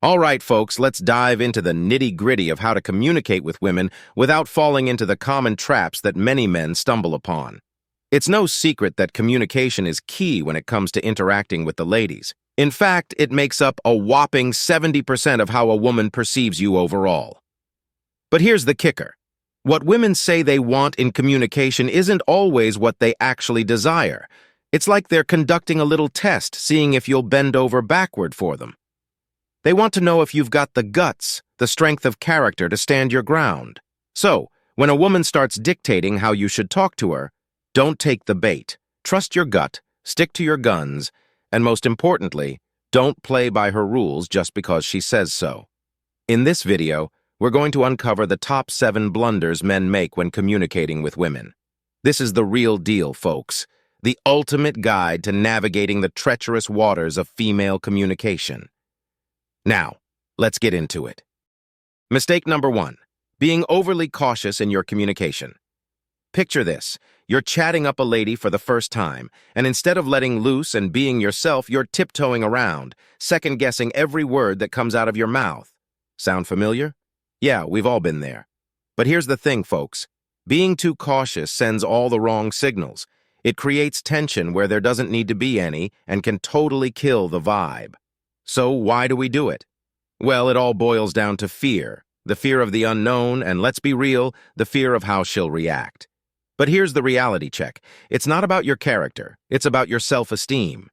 All right, folks, let's dive into the nitty-gritty of how to communicate with women without falling into the common traps that many men stumble upon. It's no secret that communication is key when it comes to interacting with the ladies. In fact, it makes up a whopping 70% of how a woman perceives you overall. But here's the kicker. What women say they want in communication isn't always what they actually desire. It's like they're conducting a little test, seeing if you'll bend over backward for them. They want to know if you've got the guts, the strength of character to stand your ground. So, when a woman starts dictating how you should talk to her, don't take the bait. Trust your gut, stick to your guns, and most importantly, don't play by her rules just because she says so. In this video, we're going to uncover the top 7 blunders men make when communicating with women. This is the real deal, folks. The ultimate guide to navigating the treacherous waters of female communication. Now, let's get into it. Mistake number 1, being overly cautious in your communication. Picture this. You're chatting up a lady for the first time, and instead of letting loose and being yourself, you're tiptoeing around, second-guessing every word that comes out of your mouth. Sound familiar? Yeah, we've all been there. But here's the thing, folks. Being too cautious sends all the wrong signals. It creates tension where there doesn't need to be any and can totally kill the vibe. So why do we do it? Well, it all boils down to fear. The fear of the unknown, and let's be real, the fear of how she'll react. But here's the reality check. It's not about your character. It's about your self-esteem.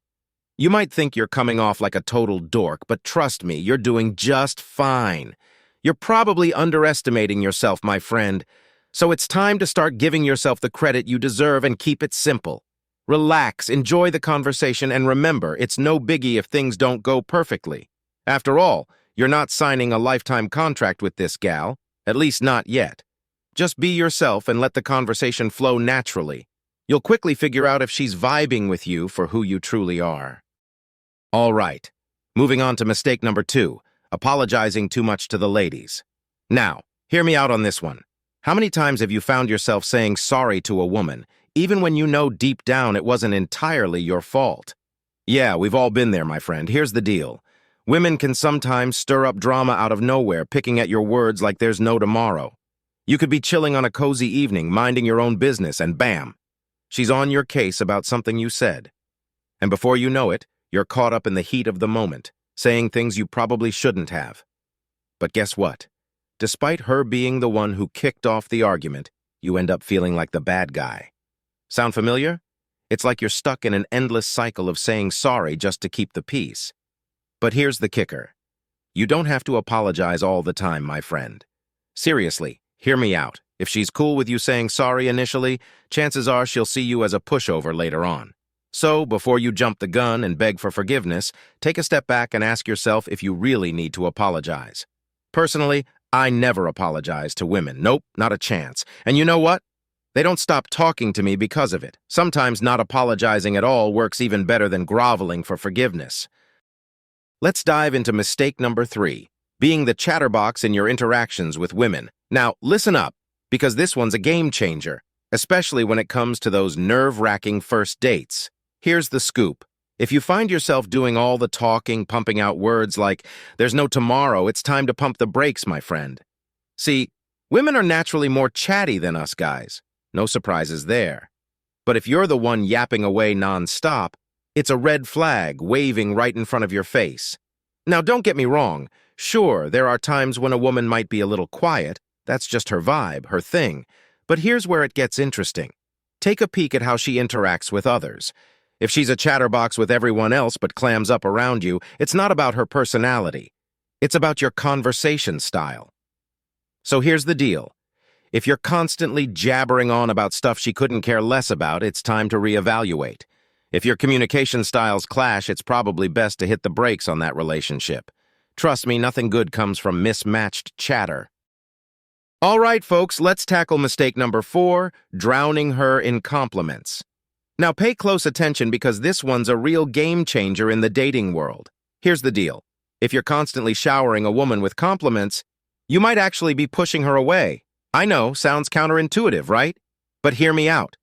You might think you're coming off like a total dork, but trust me, you're doing just fine. You're probably underestimating yourself, my friend. So it's time to start giving yourself the credit you deserve and keep it simple. Relax, enjoy the conversation, and remember, it's no biggie if things don't go perfectly. After all, you're not signing a lifetime contract with this gal, at least not yet. Just be yourself and let the conversation flow naturally. You'll quickly figure out if she's vibing with you for who you truly are. All right, moving on to mistake number 2, apologizing too much to the ladies. Now, hear me out on this one. How many times have you found yourself saying sorry to a woman, even when you know deep down it wasn't entirely your fault? Yeah, we've all been there, my friend. Here's the deal. Women can sometimes stir up drama out of nowhere, picking at your words like there's no tomorrow. You could be chilling on a cozy evening, minding your own business, and bam, she's on your case about something you said. And before you know it, you're caught up in the heat of the moment, saying things you probably shouldn't have. But guess what? Despite her being the one who kicked off the argument, you end up feeling like the bad guy. Sound familiar? It's like you're stuck in an endless cycle of saying sorry just to keep the peace. But here's the kicker. You don't have to apologize all the time, my friend. Seriously, hear me out. If she's cool with you saying sorry initially, chances are she'll see you as a pushover later on. So, before you jump the gun and beg for forgiveness, take a step back and ask yourself if you really need to apologize. Personally, I never apologize to women. Nope, not a chance. And you know what? They don't stop talking to me because of it. Sometimes not apologizing at all works even better than groveling for forgiveness. Let's dive into mistake number 3, being the chatterbox in your interactions with women. Now, listen up, because this one's a game changer, especially when it comes to those nerve-wracking first dates. Here's the scoop. If you find yourself doing all the talking, pumping out words like, "There's no tomorrow, it's time to pump the brakes, my friend." See, women are naturally more chatty than us guys. No surprises there. But if you're the one yapping away non-stop, it's a red flag waving right in front of your face. Now, don't get me wrong. Sure, there are times when a woman might be a little quiet. That's just her vibe, her thing. But here's where it gets interesting. Take a peek at how she interacts with others. If she's a chatterbox with everyone else but clams up around you, it's not about her personality. It's about your conversation style. So here's the deal. If you're constantly jabbering on about stuff she couldn't care less about, it's time to reevaluate. If your communication styles clash, it's probably best to hit the brakes on that relationship. Trust me, nothing good comes from mismatched chatter. All right, folks, let's tackle mistake number 4, drowning her in compliments. Now pay close attention because this one's a real game changer in the dating world. Here's the deal. If you're constantly showering a woman with compliments, you might actually be pushing her away. I know, sounds counterintuitive, right? But hear me out.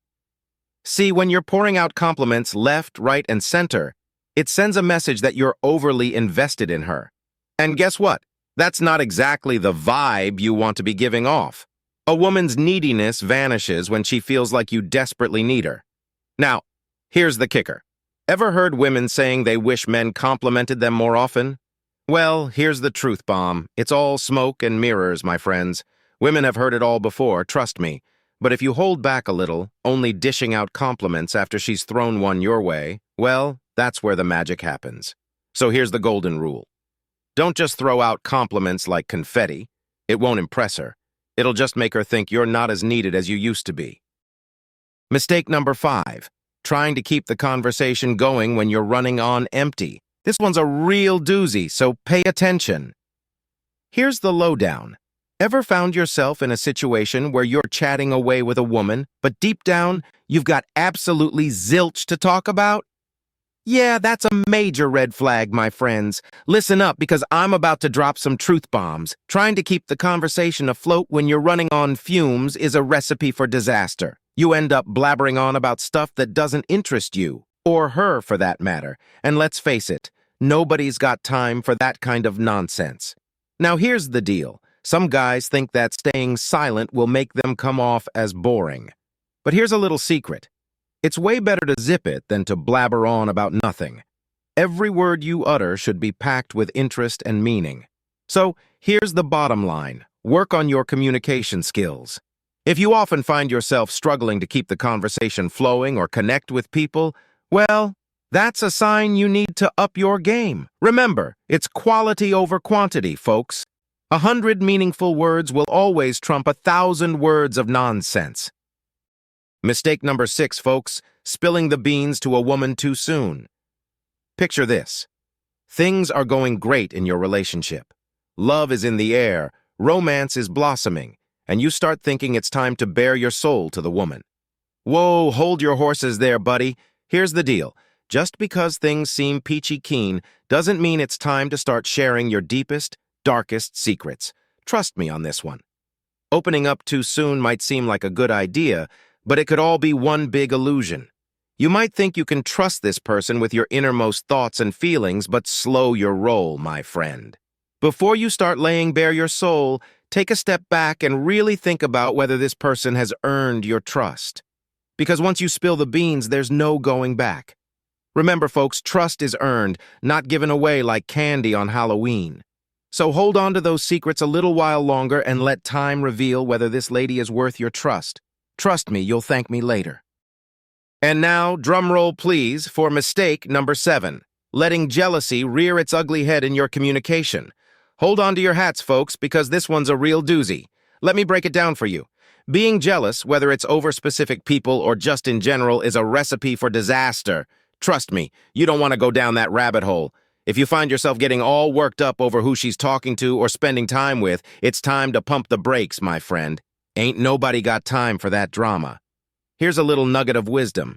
See, when you're pouring out compliments left, right, and center, it sends a message that you're overly invested in her. And guess what? That's not exactly the vibe you want to be giving off. A woman's neediness vanishes when she feels like you desperately need her. Now, here's the kicker. Ever heard women saying they wish men complimented them more often? Well, here's the truth bomb. It's all smoke and mirrors, my friends. Women have heard it all before, trust me. But if you hold back a little, only dishing out compliments after she's thrown one your way, well, that's where the magic happens. So here's the golden rule. Don't just throw out compliments like confetti. It won't impress her. It'll just make her think you're not as needed as you used to be. Mistake number 5. Trying to keep the conversation going when you're running on empty. This one's a real doozy, so pay attention. Here's the lowdown. Ever found yourself in a situation where you're chatting away with a woman, but deep down, you've got absolutely zilch to talk about? Yeah, that's a major red flag, my friends. Listen up, because I'm about to drop some truth bombs. Trying to keep the conversation afloat when you're running on fumes is a recipe for disaster. You end up blabbering on about stuff that doesn't interest you, or her for that matter. And let's face it, nobody's got time for that kind of nonsense. Now here's the deal. Some guys think that staying silent will make them come off as boring. But here's a little secret. It's way better to zip it than to blabber on about nothing. Every word you utter should be packed with interest and meaning. So here's the bottom line. Work on your communication skills. If you often find yourself struggling to keep the conversation flowing or connect with people, well, that's a sign you need to up your game. Remember, it's quality over quantity, folks. 100 meaningful words will always trump 1,000 words of nonsense. Mistake number 6, folks, spilling the beans to a woman too soon. Picture this. Things are going great in your relationship. Love is in the air, romance is blossoming, and you start thinking it's time to bare your soul to the woman. Whoa, hold your horses there, buddy. Here's the deal. Just because things seem peachy keen doesn't mean it's time to start sharing your deepest, darkest secrets. Trust me on this one. Opening up too soon might seem like a good idea, but it could all be one big illusion. You might think you can trust this person with your innermost thoughts and feelings, but slow your roll, my friend. Before you start laying bare your soul, take a step back and really think about whether this person has earned your trust. Because once you spill the beans, there's no going back. Remember, folks, trust is earned, not given away like candy on Halloween. So hold on to those secrets a little while longer and let time reveal whether this lady is worth your trust. Trust me, you'll thank me later. And now, drumroll please, for mistake number 7, letting jealousy rear its ugly head in your communication. Hold on to your hats, folks, because this one's a real doozy. Let me break it down for you. Being jealous, whether it's over specific people or just in general, is a recipe for disaster. Trust me, you don't want to go down that rabbit hole. If you find yourself getting all worked up over who she's talking to or spending time with, it's time to pump the brakes, my friend. Ain't nobody got time for that drama. Here's a little nugget of wisdom.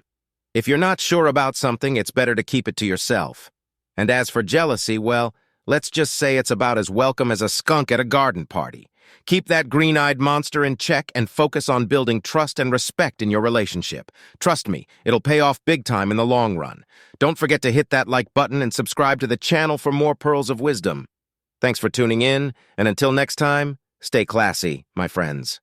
If you're not sure about something, it's better to keep it to yourself. And as for jealousy, well, let's just say it's about as welcome as a skunk at a garden party. Keep that green-eyed monster in check and focus on building trust and respect in your relationship. Trust me, it'll pay off big time in the long run. Don't forget to hit that like button and subscribe to the channel for more pearls of wisdom. Thanks for tuning in, and until next time, stay classy, my friends.